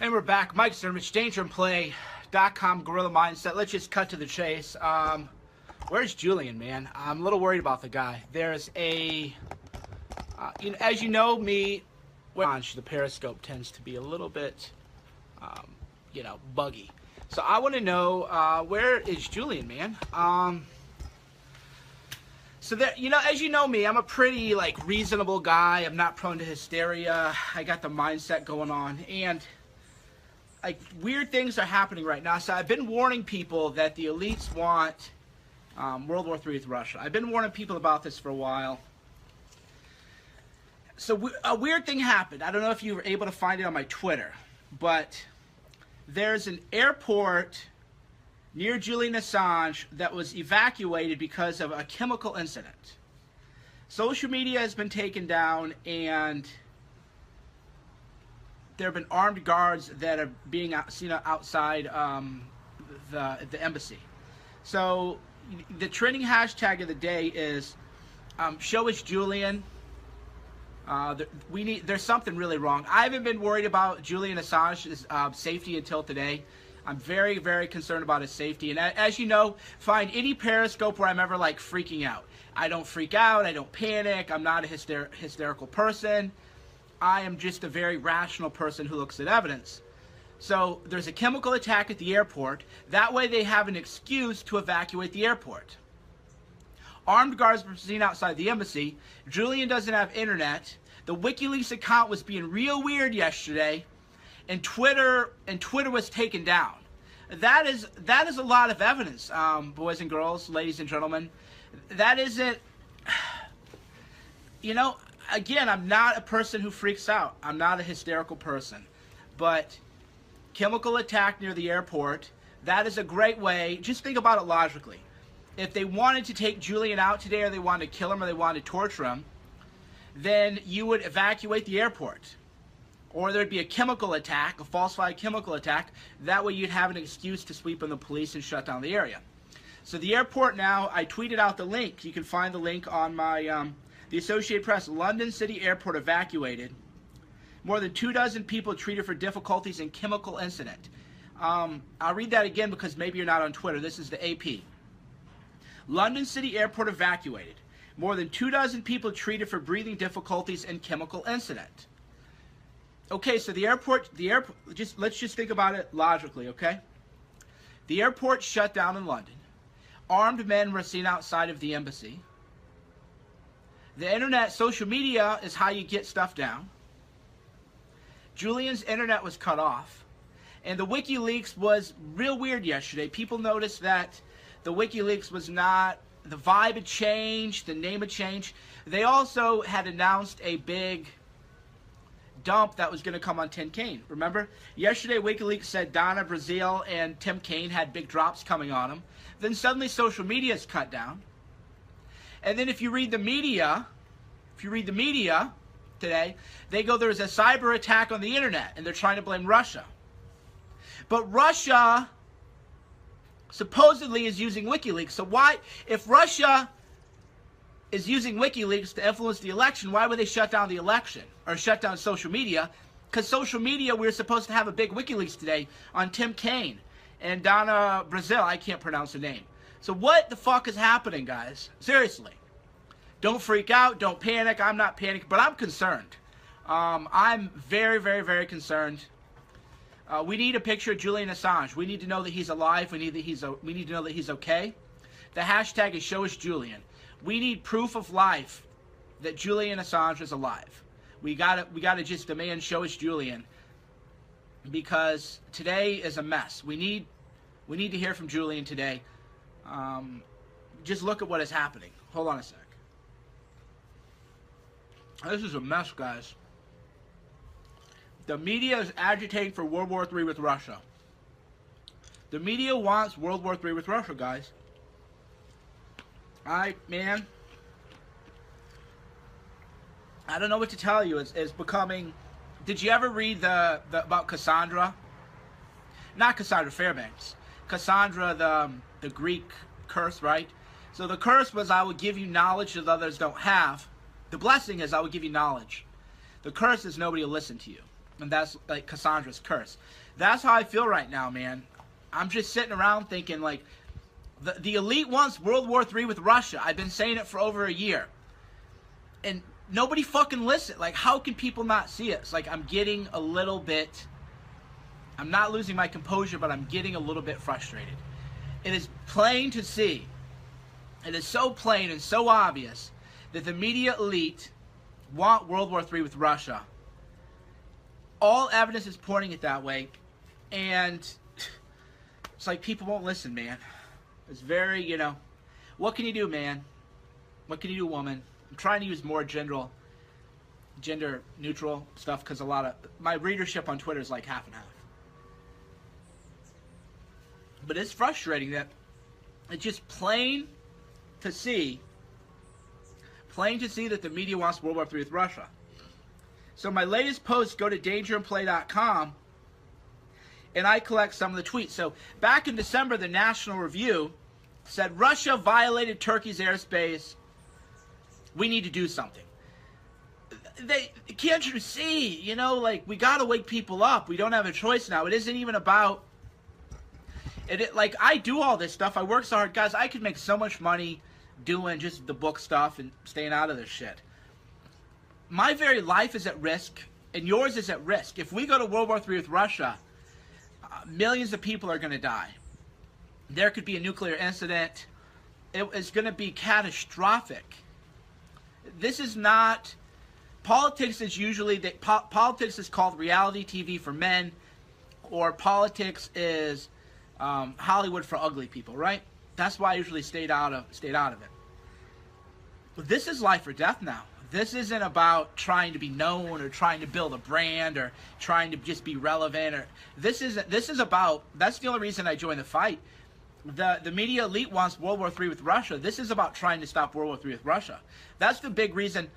And we're back. Mike Zermich, DangerandPlay.com, Guerrilla Mindset. Let's just cut to the chase. Where's Julian, man? I'm a little worried about the guy. There's a, as you know me, the Periscope tends to be a little bit, buggy. So I want to know, where is Julian, man? So there, as you know me, I'm a pretty, reasonable guy. I'm not prone to hysteria. I got the mindset going on. And weird things are happening right now. So I've been warning people that the elites want World War III with Russia. I've been warning people about this for a while. So a weird thing happened. I don't know if you were able to find it on my Twitter, but there's an airport near Julian Assange that was evacuated because of a chemical incident. Social media has been taken down, and there have been armed guards that are being seen outside the embassy. So the trending hashtag of the day is show us Julian. There's something really wrong. I haven't been worried about Julian Assange's safety until today. I'm very, very concerned about his safety. And as you know, find any Periscope where I'm ever freaking out. I don't freak out. I don't panic. I'm not a hysterical person. I am just a very rational person who looks at evidence. So there's a chemical attack at the airport. That way they have an excuse to evacuate the airport. Armed guards were seen outside the embassy. Julian doesn't have internet. The WikiLeaks account was being real weird yesterday, and Twitter was taken down. That is a lot of evidence, boys and girls, ladies and gentlemen. That isn't, again, I'm not a person who freaks out. I'm not a hysterical person. But chemical attack near the airport, that is a great way. Just think about it logically. If they wanted to take Julian out today, or they wanted to kill him, or they wanted to torture him, then you would evacuate the airport. Or there'd be a chemical attack, a falsified chemical attack. That way you'd have an excuse to sweep in the police and shut down the area. So the airport now, I tweeted out the link. You can find the link on my, the Associated Press. London City Airport evacuated. More than 24 people treated for difficulties in chemical incident. I'll read that again because maybe you're not on Twitter. This is the AP. London City Airport evacuated. More than 24 people treated for breathing difficulties and chemical incident. Okay, so the airport, let's just think about it logically, okay? The airport shut down in London. Armed men were seen outside of the embassy. The internet, social media is how you get stuff down. Julian's internet was cut off. And the WikiLeaks was real weird yesterday. People noticed that the WikiLeaks was not, the vibe had changed, the name had changed. They also had announced a big dump that was going to come on Tim Kaine. Remember? Yesterday, WikiLeaks said Donna Brazil and Tim Kaine had big drops coming on them. Then suddenly social media is cut down. And then if you read the media today, they go, there's a cyber attack on the internet, and they're trying to blame Russia. But Russia supposedly is using WikiLeaks. So why, if Russia is using WikiLeaks to influence the election, why would they shut down the election or shut down social media? Because social media, we were supposed to have a big WikiLeaks today on Tim Kaine and Donna Brazil. I can't pronounce the name. So what the fuck is happening, guys? Seriously. Don't freak out. Don't panic. I'm not panicking, but I'm concerned. I'm very, very, very concerned. We need a picture of Julian Assange. We need to know that he's alive. We need to know that he's okay. The hashtag is show us Julian. We need proof of life that Julian Assange is alive. We gotta just demand show us Julian, because today is a mess. We need to hear from Julian today. Just look at what is happening. Hold on a sec. This is a mess, guys. The media is agitating for World War III with Russia. The media wants World War III with Russia, guys. Man, I don't know what to tell you. It's becoming... Did you ever read about Cassandra? Not Cassandra Fairbanks. Cassandra, the Greek curse, right? So the curse was, I will give you knowledge that others don't have. The blessing is, I will give you knowledge. The curse is, nobody will listen to you. And that's like Cassandra's curse. That's how I feel right now, man. I'm just sitting around thinking, like, the elite wants World War III with Russia. I've been saying it for over a year. And nobody fucking listens. Like, how can people not see it? It's like I'm getting a little bit... I'm not losing my composure, but I'm getting a little bit frustrated. It is plain to see. It is so plain and so obvious that the media elite want World War III with Russia. All evidence is pointing it that way. And it's like people won't listen, man. It's very, you know, what can you do, man? What can you do, woman? I'm trying to use more gender neutral stuff because a lot of my readership on Twitter is like half and half. But it's frustrating that it's just plain to see that the media wants World War III with Russia. So my latest posts, go to dangerandplay.com, and I collect some of the tweets. So back in December, the National Review said, Russia violated Turkey's airspace. We need to do something. Can't you see? You know, like, we got to wake people up. We don't have a choice now. It isn't even about... like, I do all this stuff. I work so hard. Guys, I could make so much money doing just the book stuff and staying out of this shit. My very life is at risk, and yours is at risk. If we go to World War III with Russia, millions of people are going to die. There could be a nuclear incident. It's going to be catastrophic. This is not... Politics is usually... Politics is called reality TV for men, or politics is Hollywood for ugly people, right? That's why I usually stayed out of it. But this is life or death now. This isn't about trying to be known or trying to build a brand or trying to just be relevant. Or this is about... That's the only reason I joined the fight. The media elite wants World War III with Russia. This is about trying to stop World War III with Russia. That's the big reason.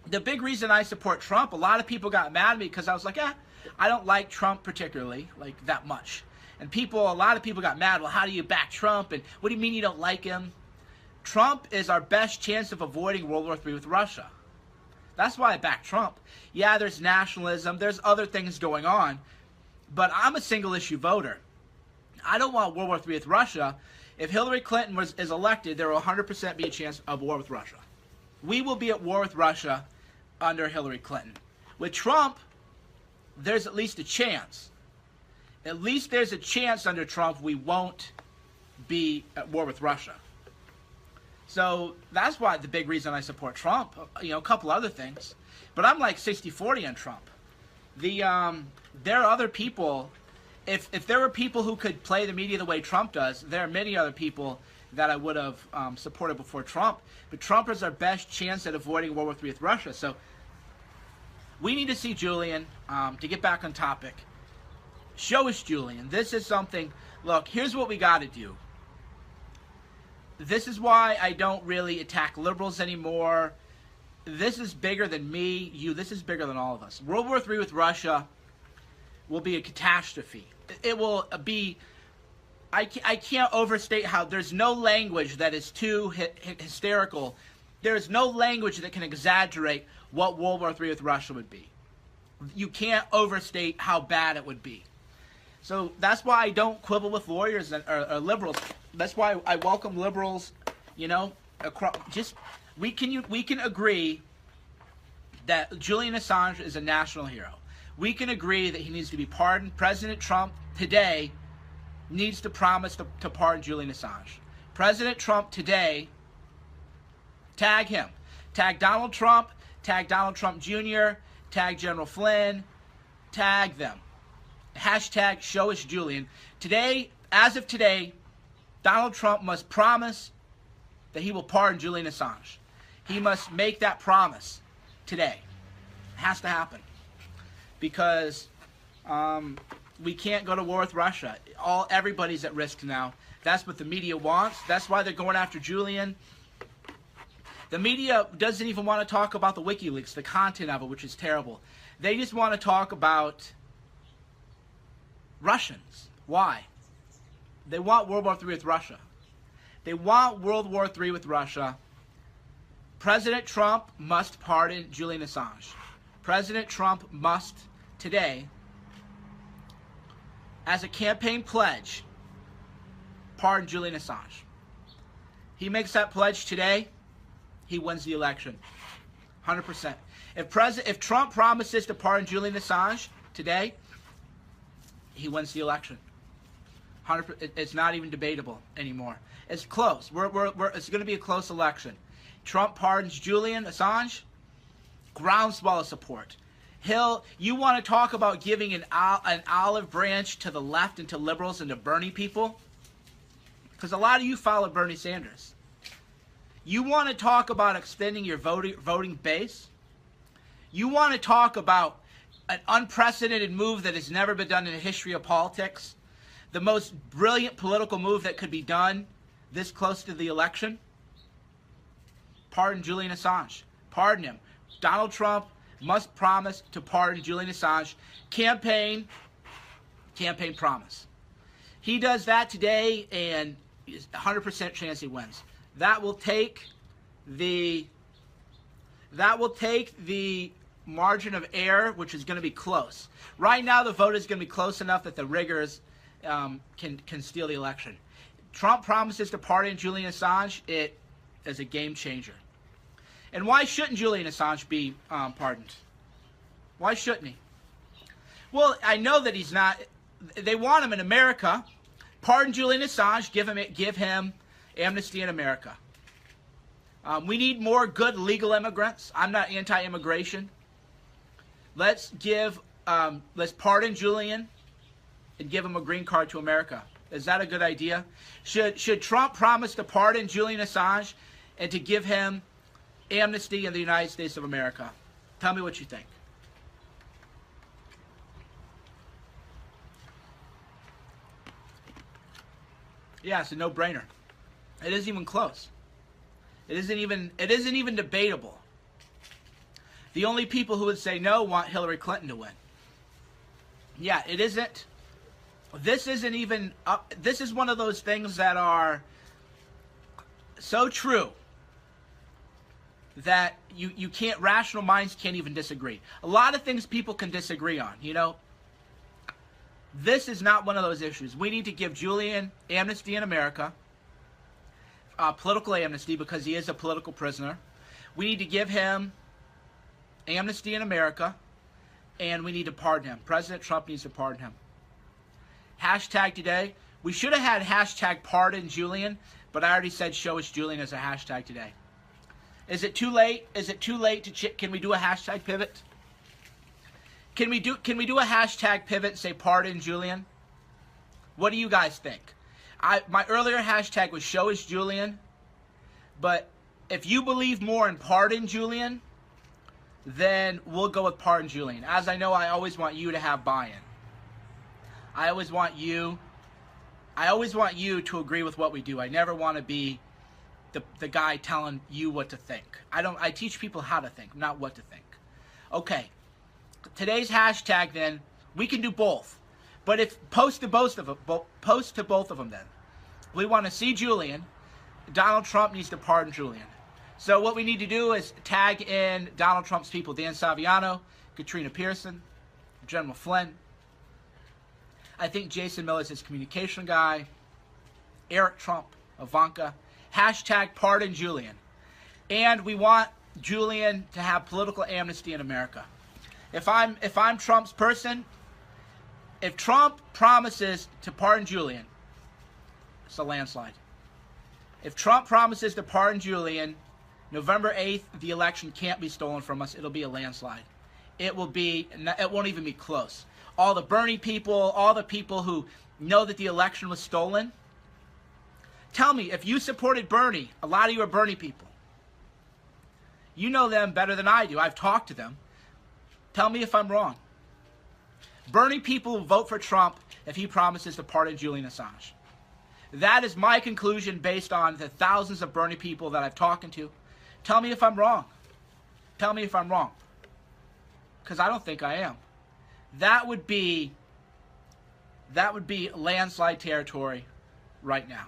The big reason I support Trump. A lot of people got mad at me because I was like, I don't like Trump particularly, like, that much. And a lot of people got mad. Well, how do you back Trump? And what do you mean you don't like him? Trump is our best chance of avoiding World War III with Russia. That's why I back Trump. Yeah, there's nationalism. There's other things going on. But I'm a single-issue voter. I don't want World War III with Russia. If Hillary Clinton is elected, there will 100% be a chance of war with Russia. We will be at war with Russia under Hillary Clinton. With Trump, there's at least a chance. At least there's a chance under Trump we won't be at war with Russia. So that's why the big reason I support Trump. You know, a couple other things. But I'm like 60-40 on Trump. There are other people... If there were people who could play the media the way Trump does, there are many other people that I would have supported before Trump. But Trump is our best chance at avoiding World War III with Russia. So we need to see Julian, to get back on topic. Show us Julian. This is something... Look, here's what we got to do. This is why I don't really attack liberals anymore. This is bigger than me, you. This is bigger than all of us. World War III with Russia will be a catastrophe. It will be... I can't overstate how there's no language that is too hysterical. There's no language that can exaggerate what World War III with Russia would be. You can't overstate how bad it would be. So that's why I don't quibble with lawyers or liberals. That's why I welcome liberals, you know, we can agree that Julian Assange is a national hero. We can agree that he needs to be pardoned. President Trump today needs to promise to pardon Julian Assange. President Trump today, tag him. Tag Donald Trump Jr., tag General Flynn, tag them. Hashtag show us Julian. Today, as of today, Donald Trump must promise that he will pardon Julian Assange. He must make that promise today. It has to happen. Because we can't go to war with Russia. Everybody's at risk now. That's what the media wants. That's why they're going after Julian. The media doesn't even want to talk about the WikiLeaks, the content of it, which is terrible. They just want to talk about Russians. Why? They want World War III with Russia. They want World War III with Russia. President Trump must pardon Julian Assange. President Trump must today as a campaign pledge, pardon Julian Assange. He makes that pledge today, he wins the election. 100%. If Trump promises to pardon Julian Assange today, he wins the election. 100%. It's not even debatable anymore. It's close. It's going to be a close election. Trump pardons Julian Assange, groundswell of support. You want to talk about giving an olive branch to the left and to liberals and to Bernie people? Because a lot of you follow Bernie Sanders. You want to talk about extending your voting base? You want to talk about an unprecedented move that has never been done in the history of politics? The most brilliant political move that could be done this close to the election? Pardon Julian Assange. Pardon him. Donald Trump must promise to pardon Julian Assange. Campaign promise. He does that today, and 100% chance he wins. That will take the margin of error, which is going to be close. Right now, the vote is going to be close enough that the riggers can steal the election. Trump promises to pardon Julian Assange. It is a game changer. And why shouldn't Julian Assange be pardoned? Why shouldn't he? Well, I know that he's not. They want him in America. Pardon Julian Assange. Give him amnesty in America. We need more good legal immigrants. I'm not anti-immigration. Let's pardon Julian and give him a green card to America. Is that a good idea? Should Trump promise to pardon Julian Assange and to give him amnesty in the United States of America? Tell me what you think. Yeah, it's a no-brainer. It isn't even close. It isn't even debatable. The only people who would say no want Hillary Clinton to win. Yeah, it isn't. This isn't even up. This is one of those things that are so true that you can't, rational minds can't even disagree. A lot of things people can disagree on, you know. This is not one of those issues. We need to give Julian amnesty in America, political amnesty, because he is a political prisoner. We need to give him amnesty in America, and we need to pardon him. President Trump needs to pardon him. Hashtag today. We should have had hashtag pardon Julian, but I already said show us Julian as a hashtag today. Is it too late? Is it too late to can we do a hashtag pivot? Can we do a hashtag pivot and say pardon Julian? What do you guys think? My earlier hashtag was show us Julian, but if you believe more in pardon Julian, then we'll go with pardon Julian. As I know, I always want you to have buy-in. I always want you to agree with what we do. I never want to be the guy telling you what to think. I teach people how to think, not what to think. Okay. Today's hashtag, then, we can do both. But if post to both of them then. We want to see Julian. Donald Trump needs to pardon Julian. So what we need to do is tag in Donald Trump's people: Dan Saviano, Katrina Pearson, General Flynn. I think Jason Miller's his communication guy. Eric Trump, Ivanka. Hashtag pardon Julian. And we want Julian to have political amnesty in America. If I'm Trump's person, if Trump promises to pardon Julian, it's a landslide. If Trump promises to pardon Julian, November 8th, the election can't be stolen from us. It'll be a landslide. It won't even be close. All the Bernie people, all the people who know that the election was stolen, tell me, if you supported Bernie, a lot of you are Bernie people. You know them better than I do. I've talked to them. Tell me if I'm wrong. Bernie people will vote for Trump if he promises to pardon Julian Assange. That is my conclusion based on the thousands of Bernie people that I've talked to. Tell me if I'm wrong. Tell me if I'm wrong. Because I don't think I am. That would be landslide territory right now.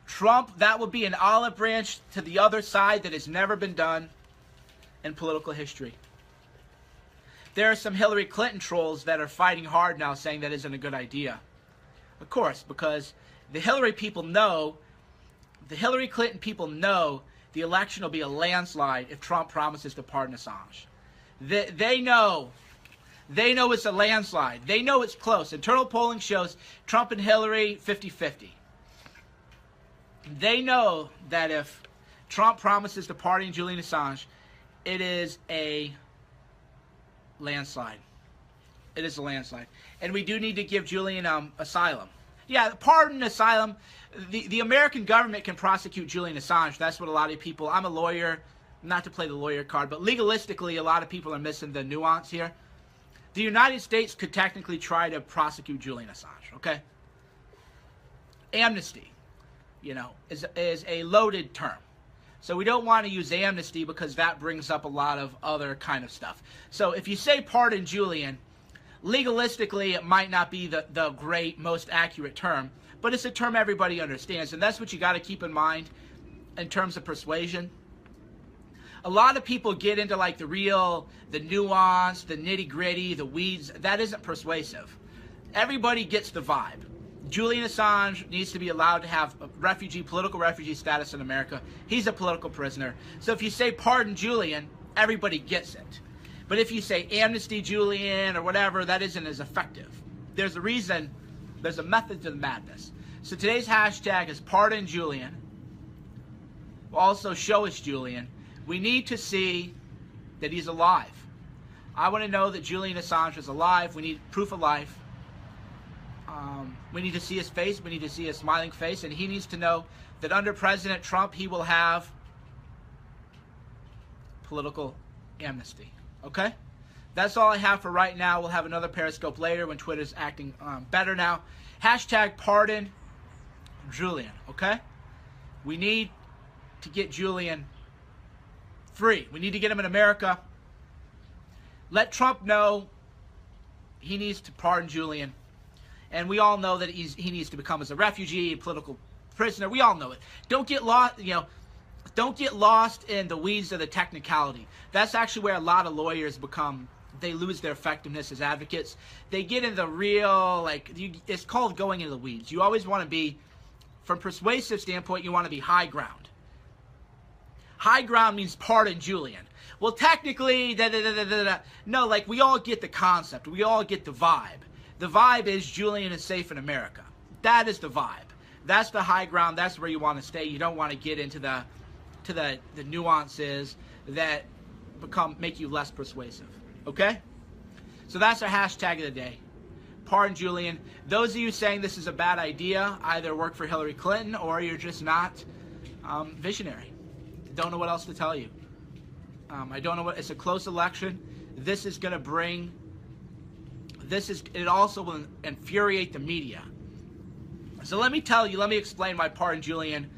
Trump, that would be an olive branch to the other side that has never been done in political history. there are some Hillary Clinton trolls that are fighting hard now saying that isn't a good idea. Of course, because the Hillary Clinton people know the election will be a landslide if Trump promises to pardon Assange. They know it's a landslide. They know it's close. Internal polling shows Trump and Hillary 50-50. They know that if Trump promises to pardon Julian Assange, it is a landslide. It is a landslide. And we do need to give Julian asylum. Yeah, pardon, asylum. The American government can prosecute Julian Assange. That's what a lot of people... I'm a lawyer, not to play the lawyer card, but legalistically, a lot of people are missing the nuance here. The United States could technically try to prosecute Julian Assange, okay? Amnesty, you know, is a loaded term. So we don't want to use amnesty because that brings up a lot of other kind of stuff. So if you say pardon Julian, legalistically it might not be the great, most accurate term, but it's a term everybody understands. And that's what you got to keep in mind in terms of persuasion. A lot of people get into like the nuance, the nitty-gritty, the weeds. That isn't persuasive. Everybody gets the vibe. Julian Assange needs to be allowed to have a political refugee status in America. He's a political prisoner. So if you say pardon Julian, everybody gets it. But if you say amnesty Julian or whatever, that isn't as effective. There's a reason, there's a method to the madness. So today's hashtag is pardon Julian. Also show us Julian. We need to see that he's alive. I want to know that Julian Assange is alive. We need proof of life. We need to see his face. We need to see his smiling face. And he needs to know that under President Trump, he will have political amnesty. Okay? That's all I have for right now. We'll have another Periscope later when Twitter's acting better now. Hashtag pardon Julian. Okay? We need to get Julian free. We need to get him in America. Let Trump know he needs to pardon Julian. And we all know that he needs to become as a refugee, a political prisoner. We all know it. Don't get lost, don't get lost in the weeds of the technicality. That's actually where a lot of lawyers they lose their effectiveness as advocates. They get into the real, it's called going into the weeds. You always want to be, from a persuasive standpoint, you want to be high ground. High ground means pardon Julian. Well, technically, no, we all get the concept. We all get the vibe. The vibe is Julian is safe in America. That is the vibe. That's the high ground. That's where you want to stay. You don't want to get into the nuances that make you less persuasive. Okay? So that's our hashtag of the day. Pardon Julian. Those of you saying this is a bad idea either work for Hillary Clinton or you're just not visionary. Don't know what else to tell you. I don't know it's a close election. This is going to bring, it also will infuriate the media. So let me explain why pardon Julian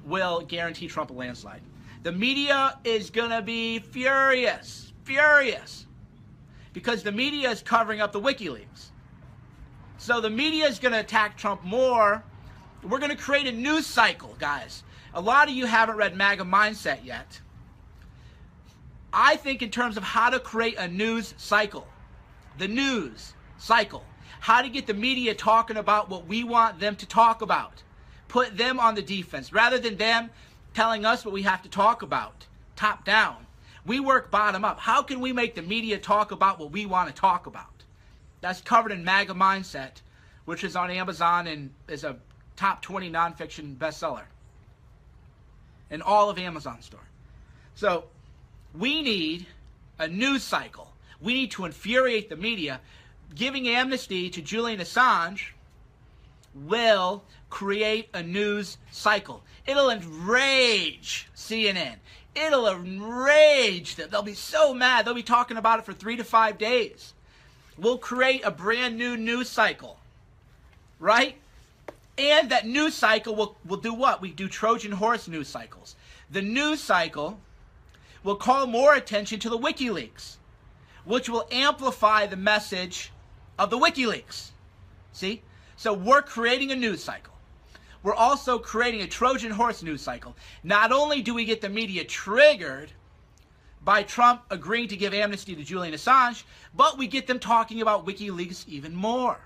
will guarantee Trump a landslide. The media is going to be furious. Because the media is covering up the WikiLeaks. So the media is going to attack Trump more. We're going to create a news cycle, guys. A lot of you haven't read MAGA Mindset yet. I think in terms of how to create a news cycle. The news cycle. How to get the media talking about what we want them to talk about. Put them on the defense. Rather than them telling us what we have to talk about. Top down. We work bottom up. How can we make the media talk about what we want to talk about? That's covered in MAGA Mindset, which is on Amazon and is a top 20 nonfiction bestseller in all of Amazon store. So we need a news cycle. We need to infuriate the media. Giving amnesty to Julian Assange will create a news cycle. It'll enrage CNN. It'll enrage them. They'll be so mad. They'll be talking about it for 3 to 5 days. We'll create a brand new news cycle. Right? And that news cycle will do what? We do Trojan horse news cycles. The news cycle will call more attention to the WikiLeaks, which will amplify the message of the WikiLeaks. See? So we're creating a news cycle. We're also creating a Trojan horse news cycle. Not only do we get the media triggered by Trump agreeing to give amnesty to Julian Assange, but we get them talking about WikiLeaks even more.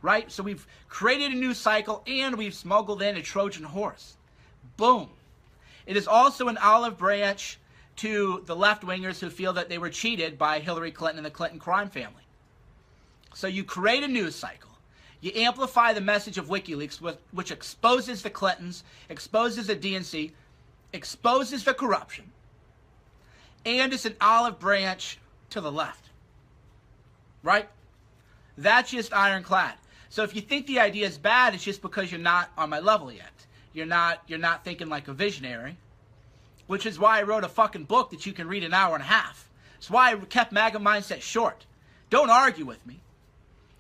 Right? So we've created a news cycle and we've smuggled in a Trojan horse. Boom. It is also an olive branch to the left-wingers who feel that they were cheated by Hillary Clinton and the Clinton crime family. So you create a news cycle. You amplify the message of WikiLeaks, which exposes the Clintons, exposes the DNC, exposes the corruption, and it's an olive branch to the left. Right? That's just ironclad. So if you think the idea is bad, it's just because you're not on my level yet. You're not thinking like a visionary, which is why I wrote a fucking book that you can read an hour and a half. It's why I kept MAGA Mindset short. Don't argue with me.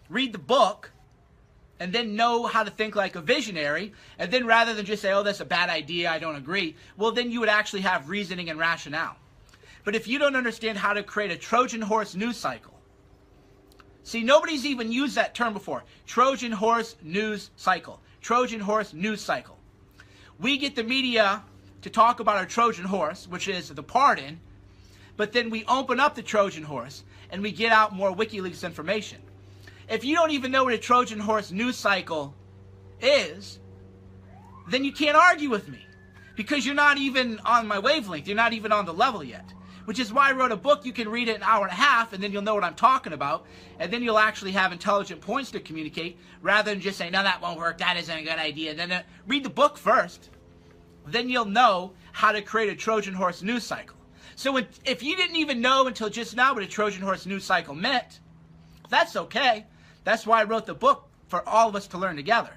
Read the book and then know how to think like a visionary, and then rather than just say, oh, that's a bad idea, I don't agree, well, then you would actually have reasoning and rationale. But if you don't understand how to create a Trojan horse news cycle, see, nobody's even used that term before. Trojan horse news cycle. Trojan horse news cycle. We get the media to talk about our Trojan horse, which is the pardon, but then we open up the Trojan horse and we get out more WikiLeaks information. If you don't even know what a Trojan horse news cycle is, then you can't argue with me because you're not even on my wavelength. You're not even on the level yet. Which is why I wrote a book. You can read it an hour and a half, and then you'll know what I'm talking about, and then you'll actually have intelligent points to communicate, rather than just saying, no, that won't work, that isn't a good idea. Then read the book first. Then you'll know how to create a Trojan horse news cycle. So if you didn't even know until just now what a Trojan horse news cycle meant, that's okay. That's why I wrote the book, for all of us to learn together.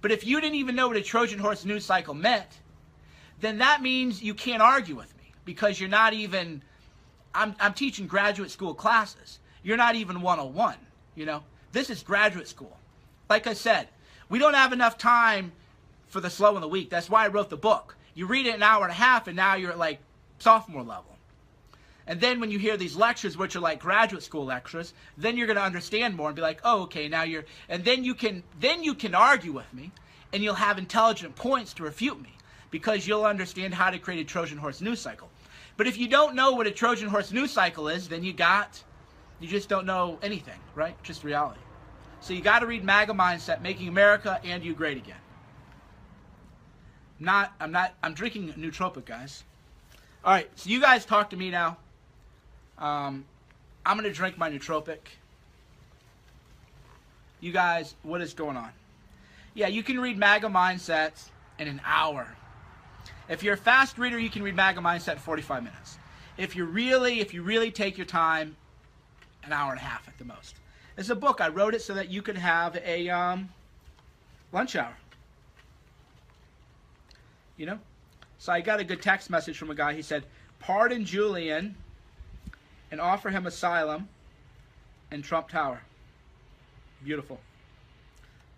But if you didn't even know what a Trojan horse news cycle meant, then that means you can't argue with me, because you're not even... I'm teaching graduate school classes. You're not even 101, you know. This is graduate school. Like I said, we don't have enough time for the slow and the weak. That's why I wrote the book. You read it an hour and a half, and now you're at like sophomore level. And then when you hear these lectures, which are like graduate school lectures, then you're going to understand more and be like, oh, okay, now you're... And then you can argue with me, and you'll have intelligent points to refute me, because you'll understand how to create a Trojan horse news cycle. But if you don't know what a Trojan horse news cycle is, then you just don't know anything, right? Just reality. So you got to read MAGA Mindset, Making America and You Great Again. I'm drinking a nootropic, guys. All right, so you guys talk to me now. I'm going to drink my nootropic. You guys, what is going on? Yeah, you can read MAGA Mindset in an hour. If you're a fast reader, you can read MAGA Mindset in 45 minutes. If you really take your time, an hour and a half at the most. It's a book. I wrote it so that you could have a lunch hour. You know? So I got a good text message from a guy. He said, pardon Julian and offer him asylum in Trump Tower. Beautiful.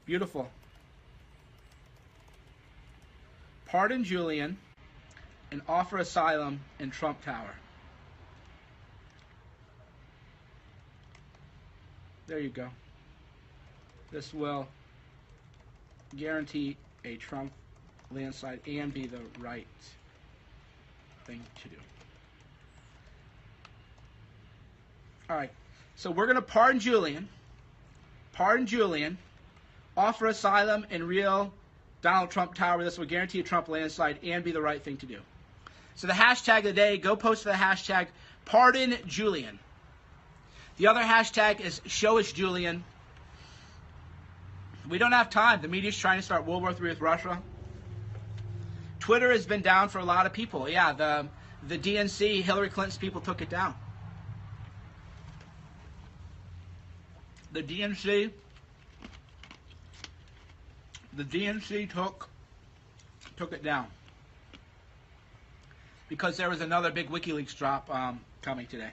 Beautiful. Pardon Julian and offer asylum in Trump Tower. There you go. This will guarantee a Trump landslide and be the right thing to do. All right. So we're going to pardon Julian. Pardon Julian. Offer asylum in real Donald Trump Tower. This will guarantee a Trump landslide and be the right thing to do. So the hashtag of the day, go post the hashtag Pardon Julian. The other hashtag is Show Us Julian. We don't have time. The media's trying to start World War III with Russia. Twitter has been down for a lot of people. Yeah, the DNC, Hillary Clinton's people took it down. The DNC took it down because there was another big WikiLeaks drop coming today.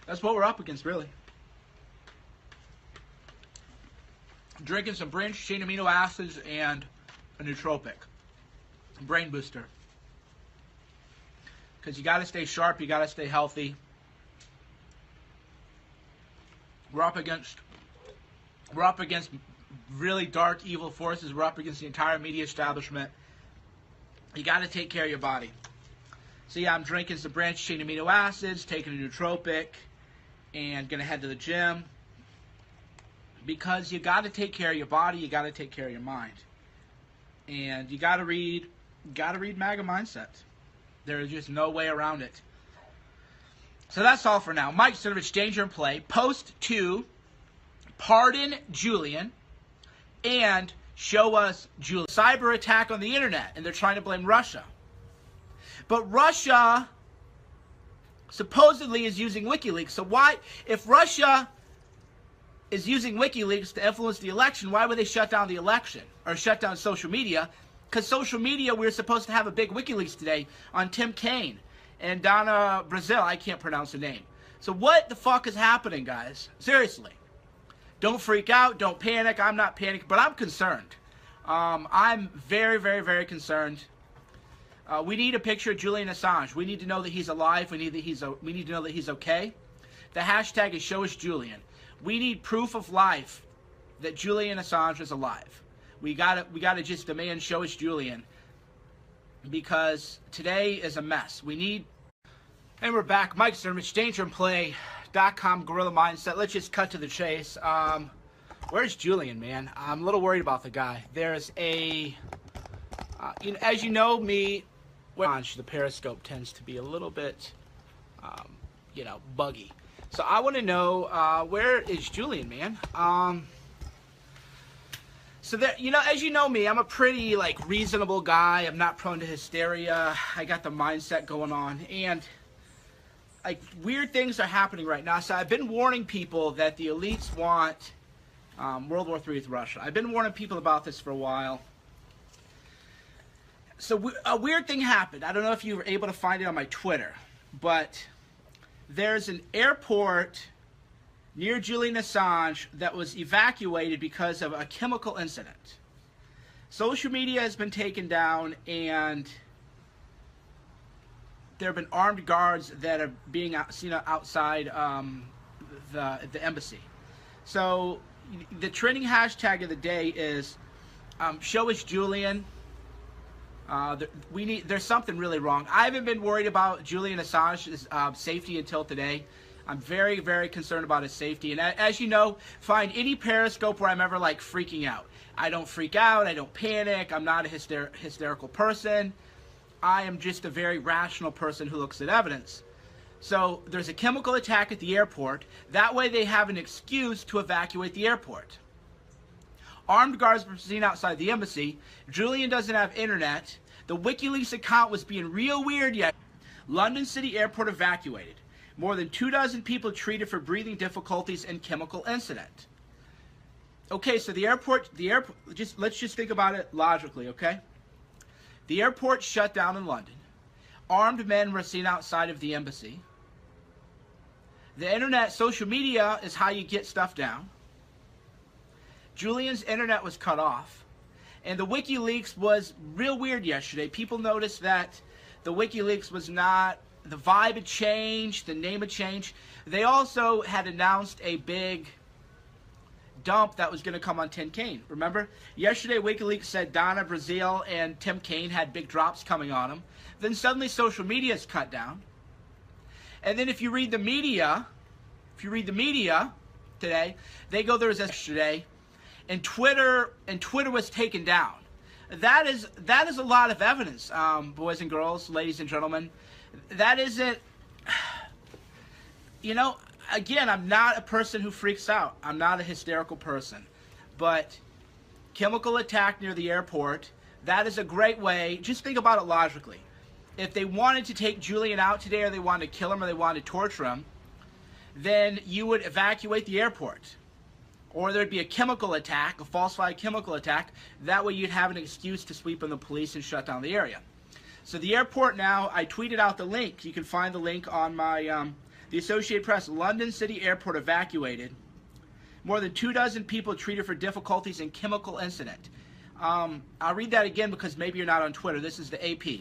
That's what we're up against, really. Drinking some branched chain amino acids and a nootropic, brain booster. Because you got to stay sharp, you got to stay healthy. We're up against really dark, evil forces. We're up against the entire media establishment. You got to take care of your body. So yeah, I'm drinking some branched chain amino acids, taking a nootropic, and gonna head to the gym. Because you got to take care of your body, you got to take care of your mind, and you got to read MAGA Mindset. There is just no way around it. So that's all for now. Mike Cernovich, Danger in Play. Post 2, pardon Julian, and show us Julian. Cyber attack on the internet, and they're trying to blame Russia. But Russia supposedly is using WikiLeaks. So why, if Russia is using WikiLeaks to influence the election, why would they shut down the election or shut down social media? Because social media, we were supposed to have a big WikiLeaks today on Tim Kaine and Donna Brazil. I can't pronounce the name. So what the fuck is happening, guys? Seriously. Don't freak out. Don't panic. I'm not panicking, but I'm concerned. I'm very, very, very concerned. We need a picture of Julian Assange. We need to know that he's alive. We need to know that he's okay. The hashtag is #ShowUsJulian. We need proof of life that Julian Assange is alive. We gotta just demand show us Julian, because today is a mess. And we're back. Mike Cernovich, DangerandPlay.com, Guerrilla Mindset. Let's just cut to the chase. Where's Julian, man? I'm a little worried about the guy. There's a, as you know me, the Periscope tends to be a little bit, buggy. So I want to know, where is Julian, man? So there, as you know me, I'm a pretty, reasonable guy. I'm not prone to hysteria. I got the mindset going on. And, weird things are happening right now. So I've been warning people that the elites want World War III with Russia. I've been warning people about this for a while. So a weird thing happened. I don't know if you were able to find it on my Twitter, but there's an airport near Julian Assange that was evacuated because of a chemical incident. Social media has been taken down, and there have been armed guards that are being seen outside the embassy. So the trending hashtag of the day is show us Julian. There's something really wrong. I haven't been worried about Julian Assange's safety until today. I'm very, very concerned about his safety. And as you know, find any Periscope where I'm ever freaking out. I don't freak out. I don't panic. I'm not a hysterical person. I am just a very rational person who looks at evidence. So there's a chemical attack at the airport. That way they have an excuse to evacuate the airport. Armed guards were seen outside the embassy. Julian doesn't have internet. The WikiLeaks account was being real weird yet. London City Airport evacuated. More than 24 people treated for breathing difficulties and chemical incident. Okay, so the airport, let's just think about it logically, okay? The airport shut down in London. Armed men were seen outside of the embassy. The internet, social media is how you get stuff down. Julian's internet was cut off. And the WikiLeaks was real weird yesterday. People noticed that the WikiLeaks was not, the vibe had changed, the name had changed. They also had announced a big dump that was going to come on Tim Kaine. Remember? Yesterday, WikiLeaks said Donna Brazil and Tim Kaine had big drops coming on them. Then suddenly social media is cut down. And then if you read the media today, they go, there was yesterday, and Twitter was taken down. That is a lot of evidence, boys and girls, ladies and gentlemen. That isn't, again, I'm not a person who freaks out. I'm not a hysterical person. But chemical attack near the airport, that is a great way. Just think about it logically. If they wanted to take Julian out today, or they wanted to kill him, or they wanted to torture him, then you would evacuate the airport. Or there'd be a chemical attack, a falsified chemical attack. That way you'd have an excuse to sweep in the police and shut down the area. So the airport now, I tweeted out the link. You can find the link on my, the Associated Press. London City Airport evacuated. More than 24 people treated for difficulties in chemical incident. I'll read that again because maybe you're not on Twitter. This is the AP.